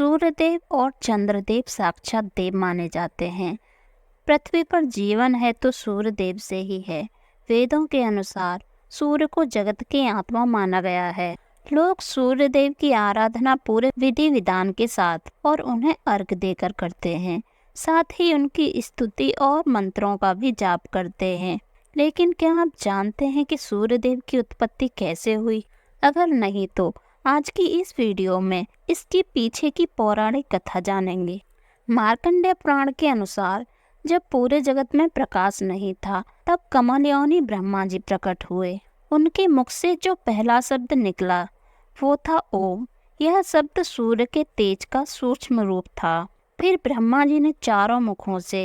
सूर्यदेव और चंद्रदेव साक्षात देव माने जाते हैं। पृथ्वी पर जीवन है तो सूर्यदेव से ही है। वेदों के अनुसार सूर्य को जगत की आत्मा माना गया है। लोग सूर्यदेव की आराधना पूरे विधि विधान के साथ और उन्हें अर्घ देकर करते हैं। साथ ही उनकी स्तुति और मंत्रों का भी जाप करते हैं। लेकिन क्या आप जानते हैं कि सूर्यदेव की उत्पत्ति कैसे हुई? अगर नहीं तो आज की इस वीडियो में इसके पीछे की पौराणिक कथा जानेंगे। मार्कंडेय पुराण के अनुसार जब पूरे जगत में प्रकाश नहीं था, तब कमलयोनि ब्रह्मा जी प्रकट हुए। उनके मुख से जो पहला शब्द निकला वो था ओम। यह शब्द सूर्य के तेज का सूक्ष्म रूप था। फिर ब्रह्मा जी ने चारों मुखों से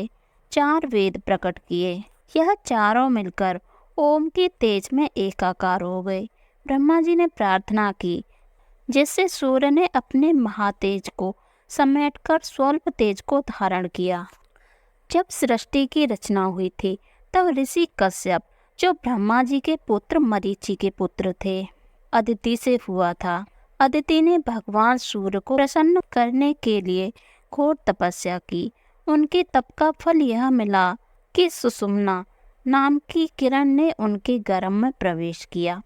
4 वेद प्रकट किए। यह चारों मिलकर ओम के तेज में एकाकार हो गए। ब्रह्मा जी ने प्रार्थना की, जिससे सूर्य ने अपने महातेज को समेटकर स्वल्प तेज को धारण किया। जब सृष्टि की रचना हुई थी, तब ऋषि कश्यप, जो ब्रह्मा जी के पुत्र मरीचि के पुत्र थे, अदिति से हुआ था। अदिति ने भगवान सूर्य को प्रसन्न करने के लिए घोर तपस्या की। उनके तप का फल यह मिला कि सुषुम्ना नाम की किरण ने उनके गर्भ में प्रवेश किया।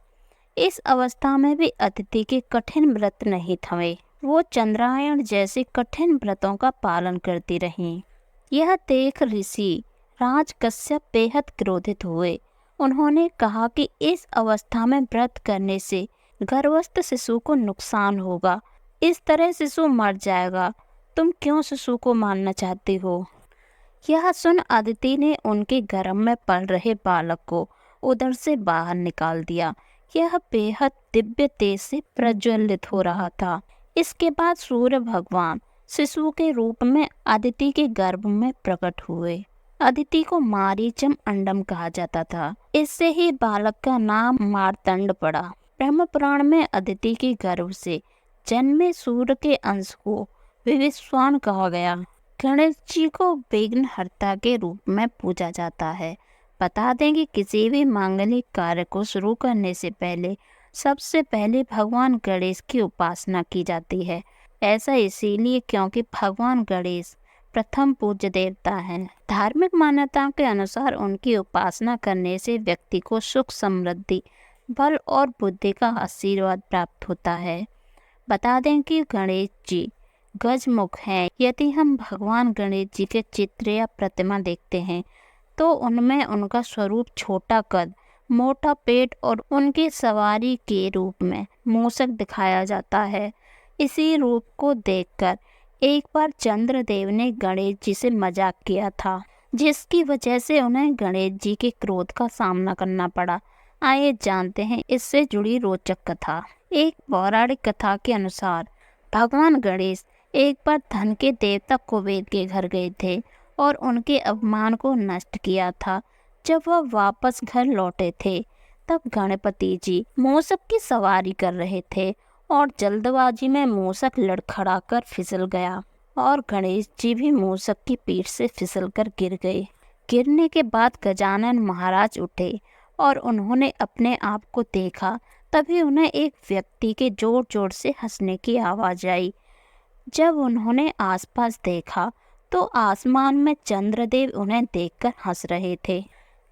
इस अवस्था में भी अदिति के कठिन व्रत नहीं थमे। वो चंद्रायण जैसे कठिन व्रतों का पालन करती रहीं। यह देख ऋषि राज कश्यप बेहद क्रोधित हुए। उन्होंने कहा कि इस अवस्था में व्रत करने से गर्भस्थ शिशु को नुकसान होगा। इस तरह शिशु मर जाएगा। तुम क्यों शिशु को मारना चाहती हो? यह सुन अदिति ने उनके गर्भ में पल रहे बालक को उदर से बाहर निकाल दिया। यह बेहद दिव्य तेज से प्रज्वलित हो रहा था। इसके बाद सूर्य भगवान शिशु के रूप में अदिति के गर्भ में प्रकट हुए। अदिति को मारीचम अंडम कहा जाता था। इससे ही बालक का नाम मार्तंड पड़ा। ब्रह्म पुराण में अदिति के गर्भ से जन्मे सूर्य के अंश को विवस्वान कहा गया। गणेश जी को विघ्नहर्ता के रूप में पूजा जाता है। बता दें कि किसी भी मांगलिक कार्य को शुरू करने से पहले सबसे पहले भगवान गणेश की उपासना की जाती है। ऐसा इसीलिए क्योंकि भगवान गणेश प्रथम पूज्य देवता हैं। धार्मिक मान्यताओं के अनुसार उनकी उपासना करने से व्यक्ति को सुख, समृद्धि, बल और बुद्धि का आशीर्वाद प्राप्त होता है। बता दें कि गणेश जी गजमुख हैं। यदि हम भगवान गणेश जी के चित्र या प्रतिमा देखते हैं तो उनमें उनका स्वरूप छोटा कद, मोटा पेट और उनकी सवारी के रूप में मूषक दिखाया जाता है। इसी रूप को देखकर एक बार चंद्रदेव ने गणेश जी से मजाक किया था, जिसकी वजह से उन्हें गणेश जी के क्रोध का सामना करना पड़ा। आइए जानते हैं इससे जुड़ी रोचक कथा। एक पौराणिक कथा के अनुसार भगवान गणेश एक बार धन के देवता कुबेर के घर गए थे और उनके अपमान को नष्ट किया था। जब वह वापस घर लौटे थे, तब गणपति जी मूषक की सवारी कर रहे थे और जल्दबाजी में मूषक लड़खड़ाकर फिसल गया और गणेश जी भी मूषक की पीठ से फिसलकर गिर गए। गिरने के बाद गजानन महाराज उठे और उन्होंने अपने आप को देखा। तभी उन्हें एक व्यक्ति के जोर जोर से हंसने की आवाज़ आई। जब उन्होंने आसपास देखा तो आसमान में चंद्रदेव उन्हें देखकर हंस रहे थे।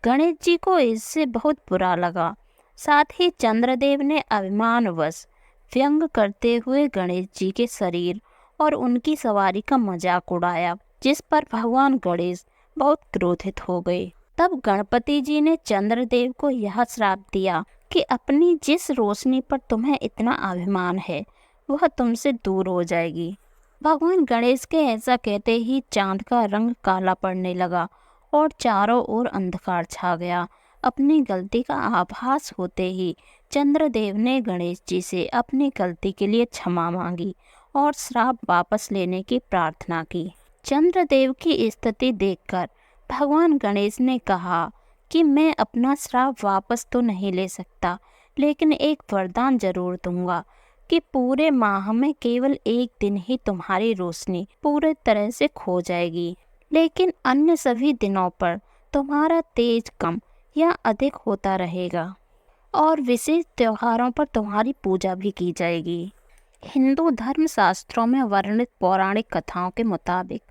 गणेश जी को इससे बहुत बुरा लगा। साथ ही चंद्रदेव ने अभिमानवश व्यंग करते हुए गणेश जी के शरीर और उनकी सवारी का मजाक उड़ाया, जिस पर भगवान गणेश बहुत क्रोधित हो गए। तब गणपति जी ने चंद्रदेव को यह श्राप दिया कि अपनी जिस रोशनी पर तुम्हें इतना अभिमान है वह तुमसे दूर हो जाएगी। भगवान गणेश के ऐसा कहते ही चांद का रंग काला पड़ने लगा और चारों ओर अंधकार छा गया। अपनी गलती का आभास होते ही चंद्रदेव ने गणेश जी से अपनी गलती के लिए क्षमा मांगी और श्राप वापस लेने की प्रार्थना की। चंद्रदेव की स्थिति देखकर भगवान गणेश ने कहा कि मैं अपना श्राप वापस तो नहीं ले सकता, लेकिन एक वरदान जरूर दूंगा कि पूरे माह में केवल एक दिन ही तुम्हारी रोशनी पूरे तरह से खो जाएगी, लेकिन अन्य सभी दिनों पर तुम्हारा तेज कम या अधिक होता रहेगा और विशेष त्योहारों पर तुम्हारी पूजा भी की जाएगी। हिंदू धर्म शास्त्रों में वर्णित पौराणिक कथाओं के मुताबिक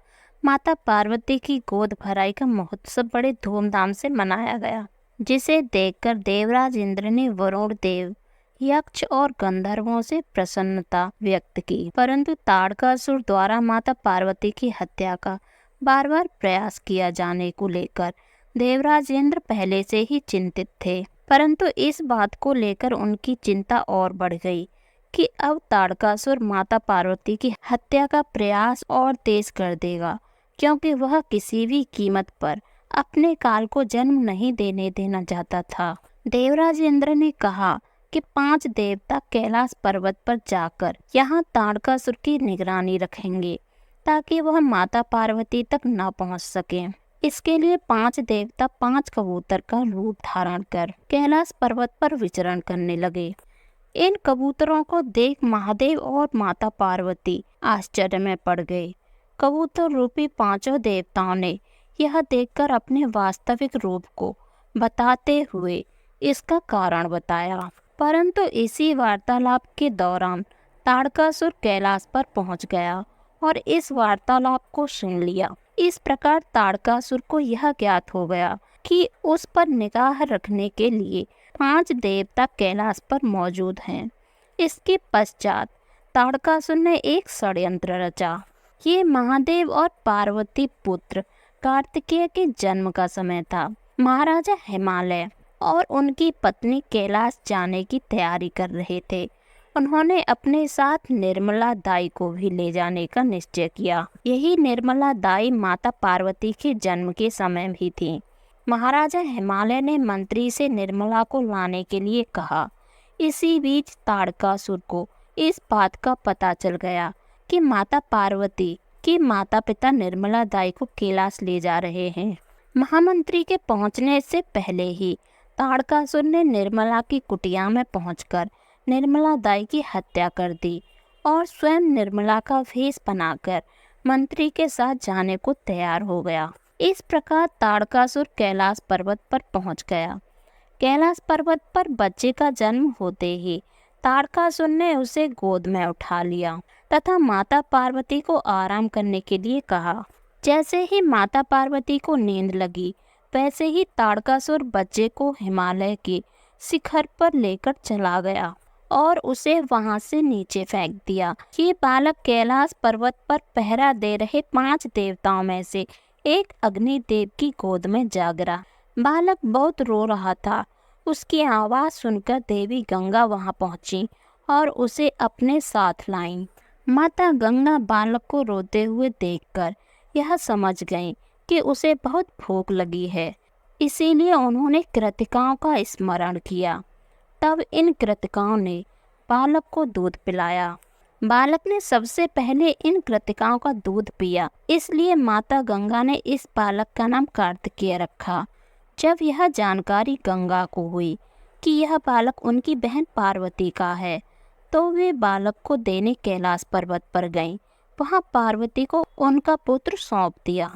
माता पार्वती की गोद भराई का महोत्सव बड़े धूमधाम से मनाया गया, जिसे देखकर देवराज इंद्र ने वरुण देव, यक्ष और गंधर्वों से प्रसन्नता व्यक्त की। परंतु ताड़कासुर द्वारा माता पार्वती की हत्या का बार बार प्रयास किया जाने को लेकर देवराज इंद्र पहले से ही चिंतित थे। परंतु इस बात को लेकर उनकी चिंता और बढ़ गई कि अब ताड़कासुर माता पार्वती की हत्या का प्रयास और तेज कर देगा, क्योंकि वह किसी भी कीमत पर अपने काल को जन्म नहीं देने देना चाहता था। देवराज इंद्र ने कहा कि 5 देवता कैलाश पर्वत पर जाकर यहाँ ताड़कासुर की निगरानी रखेंगे, ताकि वह माता पार्वती तक न पहुँच सके। इसके लिए 5 देवता 5 कबूतर का रूप धारण कर कैलाश पर्वत पर विचरण करने लगे। इन कबूतरों को देख महादेव और माता पार्वती आश्चर्य में पड़ गए। कबूतर रूपी 5 देवताओं ने यह देखकर अपने वास्तविक रूप को बताते हुए इसका कारण बताया। परंतु इसी वार्तालाप के दौरान ताड़कासुर कैलाश पर पहुंच गया और इस वार्तालाप को सुन लिया। इस प्रकार ताड़कासुर को यह ज्ञात हो गया कि उस पर निगाह रखने के लिए 5 देवता कैलाश पर मौजूद हैं। इसके पश्चात ताड़कासुर ने एक षड्यंत्र रचा। ये महादेव और पार्वती पुत्र कार्तिकेय के जन्म का समय था। महाराजा हिमालय और उनकी पत्नी कैलाश जाने की तैयारी कर रहे थे। उन्होंने अपने साथ निर्मला दाई को भी ले जाने का निश्चय किया। यही निर्मला दाई माता पार्वती के जन्म के समय भी थी। महाराजा हिमालय ने मंत्री से निर्मला को लाने के लिए कहा। इसी बीच ताड़कासुर को इस बात का पता चल गया कि माता पार्वती के माता पिता निर्मला दाई को कैलाश ले जा रहे हैं। महामंत्री के पहुंचने से पहले ही ताड़कासुर ने निर्मला की कुटिया में पहुंचकर निर्मला दाई की हत्या कर दी और स्वयं निर्मला का भेष बनाकर मंत्री के साथ जाने को तैयार हो गया। इस प्रकार ताड़कासुर कैलाश पर्वत पर पहुंच गया। कैलाश पर्वत पर बच्चे का जन्म होते ही ताड़कासुर ने उसे गोद में उठा लिया तथा माता पार्वती को आराम करने के लिए कहा। जैसे ही माता पार्वती को नींद लगी, वैसे ही ताड़कासुर बच्चे को हिमालय के शिखर पर लेकर चला गया और उसे वहां से नीचे फेंक दिया। ये बालक कैलाश पर्वत पर पहरा दे रहे 5 देवताओं में से एक अग्निदेव की गोद में जा गिरा। बालक बहुत रो रहा था। उसकी आवाज़ सुनकर देवी गंगा वहां पहुंची और उसे अपने साथ लाईं। माता गंगा बालक को रोते हुए देखकर यह समझ गईं कि उसे बहुत भूख लगी है, इसीलिए उन्होंने कृतिकाओं का स्मरण किया। तब इन कृतिकाओं ने बालक को दूध पिलाया। बालक ने सबसे पहले इन कृतिकाओं का दूध पिया, इसलिए माता गंगा ने इस बालक का नाम कार्तिकेय रखा। जब यह जानकारी गंगा को हुई कि यह बालक उनकी बहन पार्वती का है, तो वे बालक को देने कैलाश पर्वत पर गईं। वहां पार्वती को उनका पुत्र सौंप दिया।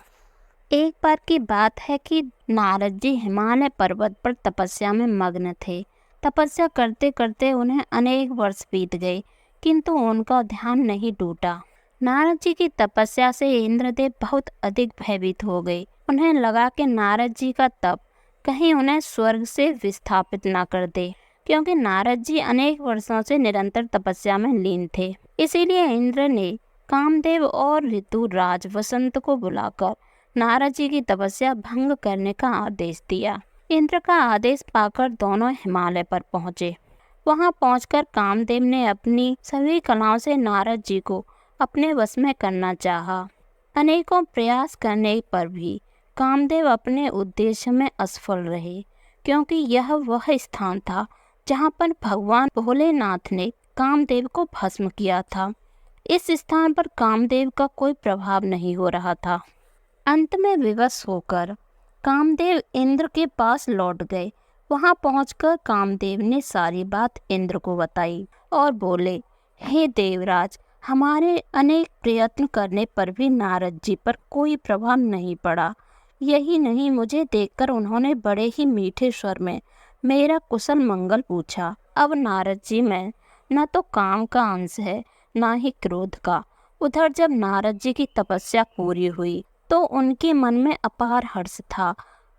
एक बार की बात है कि नारद जी हिमालय पर्वत पर तपस्या में मग्न थे। तपस्या करते करते उन्हें अनेक वर्ष बीत गए, किंतु उनका ध्यान नहीं टूटा। नारद जी की तपस्या से इंद्रदेव बहुत अधिक भयभीत हो गए। उन्हें लगा कि नारद जी का तप कहीं उन्हें स्वर्ग से विस्थापित न कर दे, क्योंकि नारद जी अनेक वर्षों से निरंतर तपस्या में लीन थे। इसीलिए इंद्र ने कामदेव और ऋतुराज वसंत को बुलाकर नारद जी की तपस्या भंग करने का आदेश दिया। इंद्र का आदेश पाकर दोनों हिमालय पर पहुँचे। वहां पहुंचकर कामदेव ने अपनी सभी कलाओं से नारद जी को अपने वश में करना चाहा। अनेकों प्रयास करने पर भी कामदेव अपने उद्देश्य में असफल रहे, क्योंकि यह वह स्थान था जहां पर भगवान भोलेनाथ ने कामदेव को भस्म किया था। इस स्थान पर कामदेव का कोई प्रभाव नहीं हो रहा था। अंत में विवश होकर कामदेव इंद्र के पास लौट गए। वहां पहुंचकर कामदेव ने सारी बात इंद्र को बताई और बोले, हे देवराज, हमारे अनेक प्रयत्न करने पर भी नारद जी पर कोई प्रभाव नहीं पड़ा। यही नहीं, मुझे देखकर उन्होंने बड़े ही मीठे स्वर में मेरा कुशल मंगल पूछा। अब नारद जी में न तो काम का अंश है, ना ही क्रोध का। उधर जब नारद जी की तपस्या पूरी हुई तो उनके मन में अपार हर्ष था।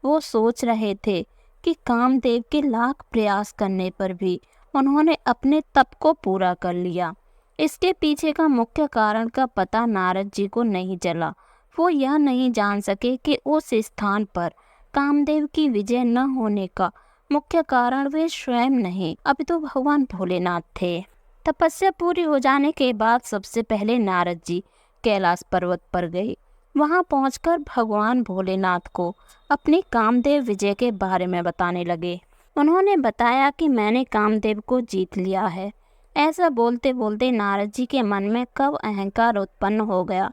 वो सोच रहे थे कि कामदेव के लाख प्रयास करने पर भी उन्होंने अपने तप को पूरा कर लिया। इसके पीछे का मुख्य कारण का पता नारद जी को नहीं चला। वो यह नहीं जान सके कि उस स्थान पर कामदेव की विजय न होने का मुख्य कारण वे स्वयं नहीं, अपितु भगवान भोलेनाथ थे। तपस्या पूरी हो जाने के बाद सबसे पहले नारद जी कैलाश पर्वत पर गए। वहां पहुंचकर भगवान भोलेनाथ को अपनी कामदेव विजय के बारे में बताने लगे। उन्होंने बताया कि मैंने कामदेव को जीत लिया है। ऐसा बोलते बोलते नारद जी के मन में कब अहंकार उत्पन्न हो गया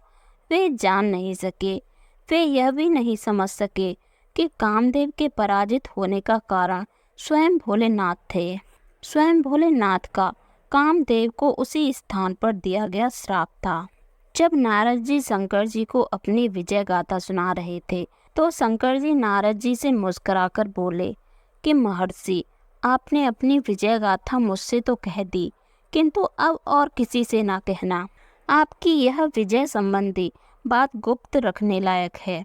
वे जान नहीं सके। वे यह भी नहीं समझ सके कि कामदेव के पराजित होने का कारण स्वयं भोलेनाथ थे। स्वयं भोलेनाथ का कामदेव को उसी स्थान पर दिया गया श्राप था। जब नारद जी शंकर जी को अपनी विजय गाथा सुना रहे थे तो शंकर जी नारद जी से मुस्कुराकर बोले कि महर्षि, आपने अपनी विजय गाथा मुझसे तो कह दी, किंतु अब और किसी से ना कहना। आपकी यह विजय संबंधी बात गुप्त रखने लायक है।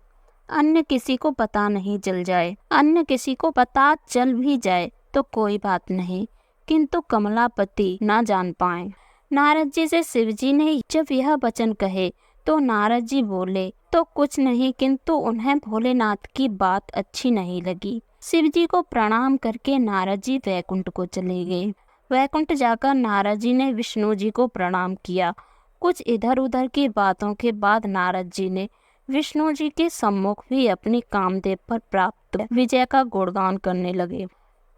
अन्य किसी को पता नहीं चल जाए, अन्य किसी को पता चल भी जाए तो कोई बात नहीं, किंतु कमलापति ना जान पाए। नारद जी से शिव जी ने जब यह वचन कहे तो नारद जी बोले तो कुछ नहीं, किंतु उन्हें भोलेनाथ की बात अच्छी नहीं लगी। शिव जी को प्रणाम करके नारद जी वैकुंठ को चले गए। वैकुंठ जाकर नारद जी ने विष्णु जी को प्रणाम किया। कुछ इधर उधर की बातों के बाद नारद जी ने विष्णु जी के सम्मुख भी अपनी कामदेव पर प्राप्त विजय का गुणगान करने लगे।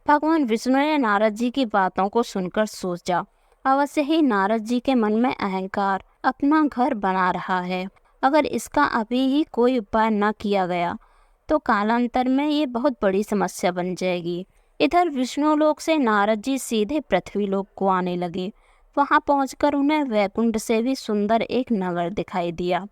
भगवान विष्णु ने नारद जी की बातों को सुनकर सोचा, अवश्य ही नारद जी के मन में अहंकार अपना घर बना रहा है। अगर इसका अभी ही कोई उपाय न किया गया तो कालांतर में ये बहुत बड़ी समस्या बन जाएगी। इधर विष्णु लोक से नारद जी सीधे पृथ्वी लोक को आने लगे। वहां पहुंचकर उन्हें वैकुंठ से भी सुंदर एक नगर दिखाई दिया।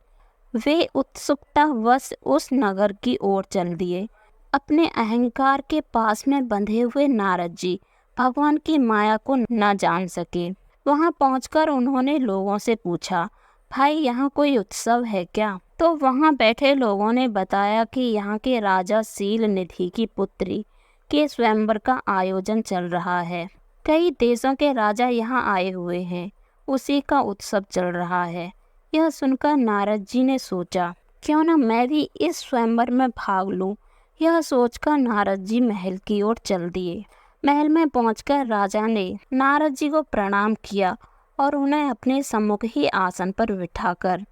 वे उत्सुकता वश उस नगर की ओर चल दिए। अपने अहंकार के पास में बंधे हुए नारद जी भगवान की माया को न जान सके। वहां पहुंचकर उन्होंने लोगों से पूछा, भाई यहाँ कोई उत्सव है क्या? तो वहां बैठे लोगों ने बताया कि यहाँ के राजा सील निधि की पुत्री के स्वयंवर का आयोजन चल रहा है। कई देशों के राजा यहाँ आए हुए हैं, उसी का उत्सव चल रहा है। यह सुनकर नारद जी ने सोचा, क्यों न मैं भी इस स्वयंवर में भाग लूं। यह सोचकर नारद जी महल की ओर चल दिए। महल में पहुंचकर राजा ने नारद जी को प्रणाम किया और उन्हें अपने सम्मुख ही आसन पर बिठाकर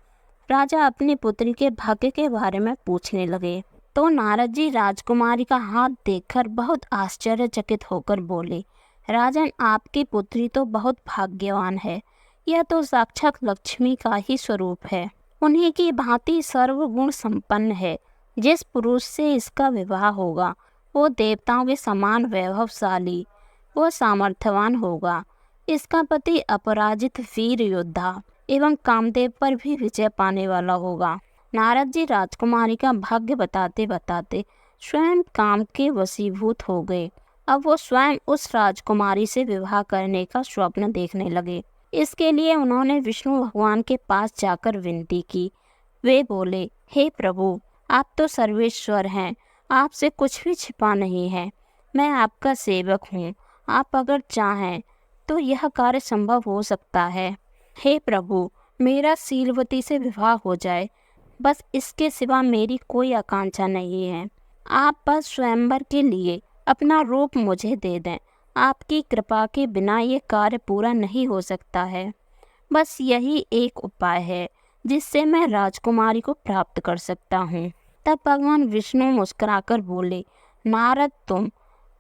राजा अपनी पुत्री के भाग्य के बारे में पूछने लगे। तो नारद जी राजकुमारी का हाथ देखकर बहुत आश्चर्यचकित होकर बोले, राजन, आपकी पुत्री तो बहुत भाग्यवान है। यह तो साक्षात लक्ष्मी का ही स्वरूप है। उन्हीं की भांति सर्वगुण संपन्न है। जिस पुरुष से इसका विवाह होगा वो देवताओं के समान वैभवशाली वो सामर्थ्यवान होगा। इसका पति अपराजित वीर योद्धा एवं कामदेव पर भी विजय पाने वाला होगा। नारद जी राजकुमारी का भाग्य बताते बताते स्वयं काम के वशीभूत हो गए। अब वो स्वयं उस राजकुमारी से विवाह करने का स्वप्न देखने लगे। इसके लिए उन्होंने विष्णु भगवान के पास जाकर विनती की। वे बोले, हे प्रभु, आप तो सर्वेश्वर हैं, आपसे कुछ भी छिपा नहीं है। मैं आपका सेवक हूँ। आप अगर चाहें तो यह कार्य संभव हो सकता है। हे प्रभु, मेरा सीलवती से विवाह हो जाए, बस इसके सिवा मेरी कोई आकांक्षा नहीं है। आप बस स्वयंवर के लिए अपना रूप मुझे दे दें। आपकी कृपा के बिना ये कार्य पूरा नहीं हो सकता है। बस यही एक उपाय है जिससे मैं राजकुमारी को प्राप्त कर सकता हूँ। तब भगवान विष्णु मुस्कुराकर बोले, नारद, तुम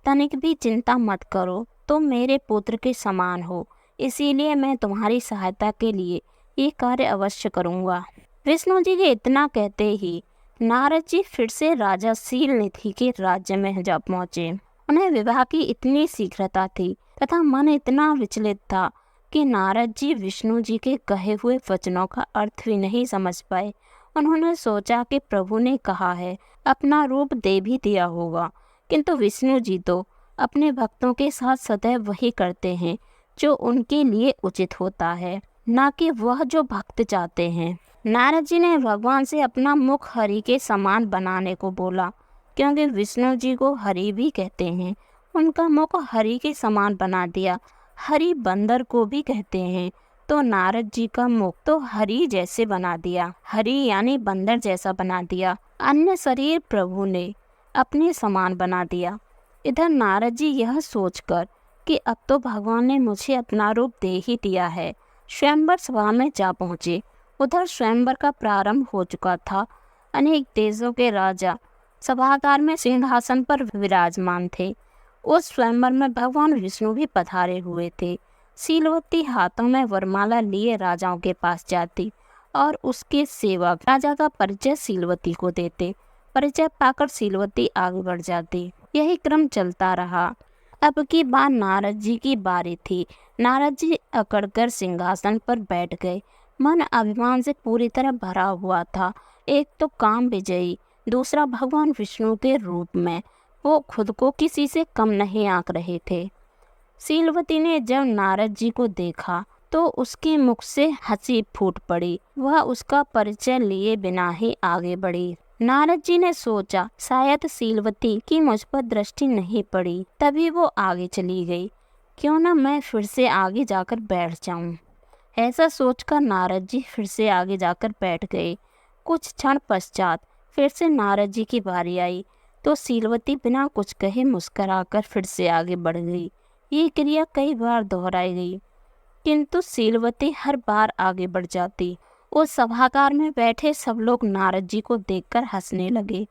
तनिक भी चिंता मत करो। तुम मेरे पुत्र के समान हो, इसीलिए मैं तुम्हारी सहायता के लिए ये कार्य अवश्य करूँगा। विष्णु जी के इतना कहते ही नारद जी फिर से राजा सीलनिधि के राज्य में जा पहुँचे। उन्हें विवाह की इतनी शीघ्रता थी तथा मन इतना विचलित था कि नारद जी विष्णु जी के कहे हुए वचनों का अर्थ भी नहीं समझ पाए। उन्होंने सोचा कि प्रभु ने कहा है अपना रूप दे भी दिया होगा, किंतु विष्णु जी तो अपने भक्तों के साथ सदैव वही करते हैं जो उनके लिए उचित होता है। ना कि वह जो भक्त चाहते हैं। नारद जी ने भगवान से अपना मुख हरि के समान बनाने को बोला, क्योंकि विष्णु जी को हरि भी कहते हैं। उनका मुख हरि के समान बना दिया। हरि बंदर को भी कहते हैं, तो नारद जी का मुख तो हरि जैसे बना दिया, हरि यानी बंदर जैसा बना दिया। अन्य शरीर प्रभु ने अपने समान बना दिया। इधर नारद जी यह सोचकर कि अब तो भगवान ने मुझे अपना रूप दे ही दिया है, स्वयंवर सभा में जा पहुँचे। उधर स्वयंवर का प्रारंभ हो चुका था। अनेक देशों के राजा सभागार में सिंहासन पर विराजमान थे। उस स्वयंवर में भगवान विष्णु भी पधारे हुए थे। शीलवती हाथों में वरमाला लिए राजाओं के पास जाती और उसके सेवक राजा का परिचय शीलवती को देते। परिचय पाकर शीलवती आगे बढ़ जाती। यही क्रम चलता रहा। अब की बार नारद जी की बारी थी। नारद जी अकड़कर सिंहासन पर बैठ गए। मन अभिमान से पूरी तरह भरा हुआ था। एक तो काम विजयी, दूसरा भगवान विष्णु के रूप में वो खुद को किसी से कम नहीं आंक रहे थे। शीलवती ने जब नारद जी को देखा तो उसके मुख से हंसी फूट पड़ी। वह उसका परिचय लिए बिना ही आगे बढ़ी। नारद जी ने सोचा शायद शीलवती की मुझ पर दृष्टि नहीं पड़ी, तभी वो आगे चली गई। क्यों न मैं फिर से आगे जाकर बैठ जाऊं। ऐसा सोचकर नारद जी फिर से आगे जाकर बैठ गए। कुछ क्षण पश्चात फिर से नारद जी की बारी आई तो शीलवती बिना कुछ कहे मुस्कुराकर फिर से आगे बढ़ गई। ये क्रिया कई बार दोहराई गई, किंतु शीलवती हर बार आगे बढ़ जाती। उस सभागार में बैठे सब लोग नारद जी को देखकर हंसने लगे।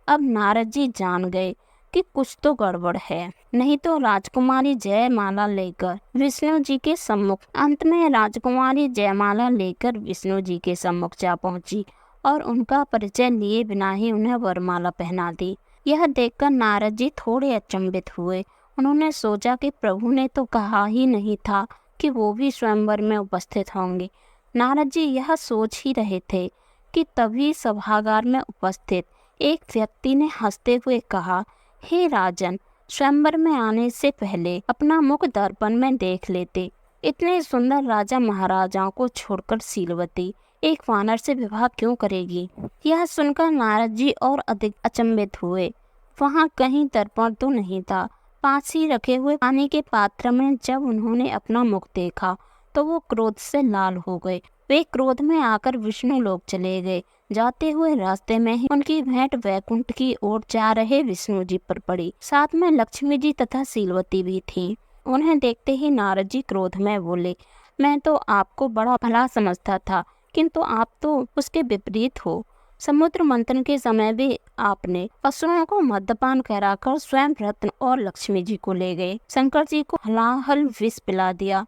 अब नारद जी जान गए कि कुछ तो गड़बड़ है, नहीं तो राजकुमारी जयमाला लेकर विष्णु जी के सम्मुख। अंत में राजकुमारी जयमाला लेकर विष्णु जी के सम्मुख जा पहुंची और उनका परिचय लिए बिना ही उन्हें वरमाला पहना दी। यह देखकर नारद जी थोड़े अचंभित हुए। उन्होंने सोचा कि प्रभु ने तो कहा ही नहीं था कि वो भी स्वयंवर में उपस्थित होंगे। नारद जी यह सोच ही रहे थे कि तभी सभागार में उपस्थित एक व्यक्ति ने हंसते हुए कहा, हे राजन, स्वयंवर में आने से पहले अपना मुख दर्पण में देख लेते। इतने सुंदर राजा महाराजाओं को छोड़कर शीलवती एक वानर से विवाह क्यों करेगी। यह सुनकर नारद जी और अधिक अचंभित हुए। वहाँ कहीं दर्पण तो नहीं था। पास ही रखे हुए पानी के पात्र में जब उन्होंने अपना मुख देखा तो वो क्रोध से लाल हो गए। वे क्रोध में आकर विष्णु लोक चले गए। जाते हुए रास्ते में ही उनकी भेंट वैकुंठ की ओर जा रहे विष्णु जी पर पड़ी। साथ में लक्ष्मी जी तथा शीलवती भी थी। उन्हें देखते ही नारद जी क्रोध में बोले, मैं तो आपको बड़ा भला समझता था, किंतु आप तो उसके विपरीत हो। समुद्र मंथन के समय भी आपने असुरों को मद्यपान कराकर स्वयं रत्न और लक्ष्मी जी को ले गए। शंकर जी को हलाहल विष पिला दिया।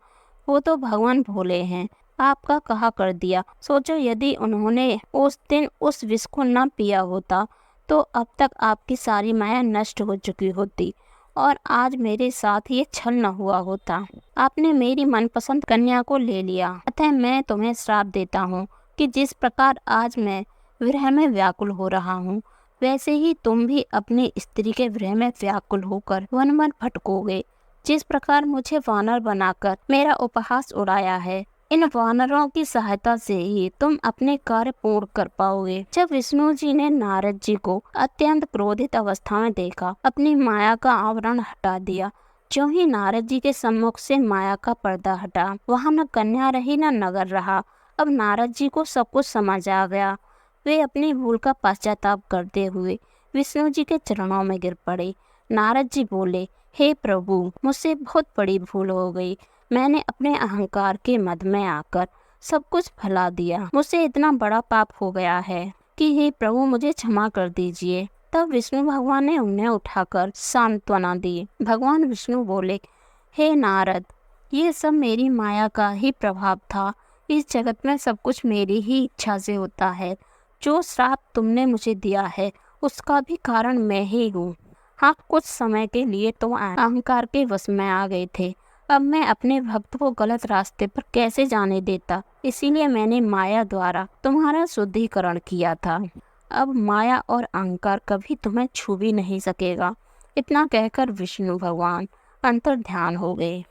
वो तो भगवान भोले हैं, आपका कहा कर दिया। सोचो यदि उन्होंने उस दिन उस विष को न पिया होता तो अब तक आपकी सारी माया नष्ट हो चुकी होती और आज मेरे साथ ये छल न हुआ होता। आपने मेरी मनपसंद कन्या को ले लिया, अतः मैं तुम्हें श्राप देता हूँ कि जिस प्रकार आज मैं विरह में व्याकुल हो रहा हूँ, वैसे ही तुम भी अपनी स्त्री के विरह में व्याकुल होकर वन वन भटकोगे। जिस प्रकार मुझे वानर बनाकर मेरा उपहास उड़ाया है, इन वानरों की सहायता से ही तुम अपने कार्य पूर्ण कर पाओगे। जब विष्णु जी ने नारद जी को अत्यंत क्रोधित अवस्था में देखा, अपनी माया का आवरण हटा दिया। जो ही नारद जी के सम्मुख से माया का पर्दा हटा, वहाँ न कन्या रही न नगर रहा। अब नारद जी को सब कुछ समझ आ गया। वे अपनी भूल का पश्चाताप करते हुए विष्णु जी के चरणों में गिर पड़े। नारद जी बोले, हे प्रभु, मुझसे बहुत बड़ी भूल हो गई। मैंने अपने अहंकार के मद में आकर सब कुछ भुला दिया। मुझसे इतना बड़ा पाप हो गया है कि हे प्रभु, मुझे क्षमा कर दीजिए। तब विष्णु भगवान ने उन्हें उठाकर सांत्वना दी। भगवान विष्णु बोले, हे नारद, ये सब मेरी माया का ही प्रभाव था। इस जगत में सब कुछ मेरी ही इच्छा से होता है। जो श्राप तुमने मुझे दिया है उसका भी कारण मैं ही हूँ। हाँ, कुछ समय के लिए तुम अहंकार के वश में आ गए थे। अब मैं अपने भक्त को गलत रास्ते पर कैसे जाने देता, इसीलिए मैंने माया द्वारा तुम्हारा शुद्धिकरण किया था। अब माया और अहंकार कभी तुम्हें छू भी नहीं सकेगा। इतना कहकर विष्णु भगवान अंतर ध्यान हो गए।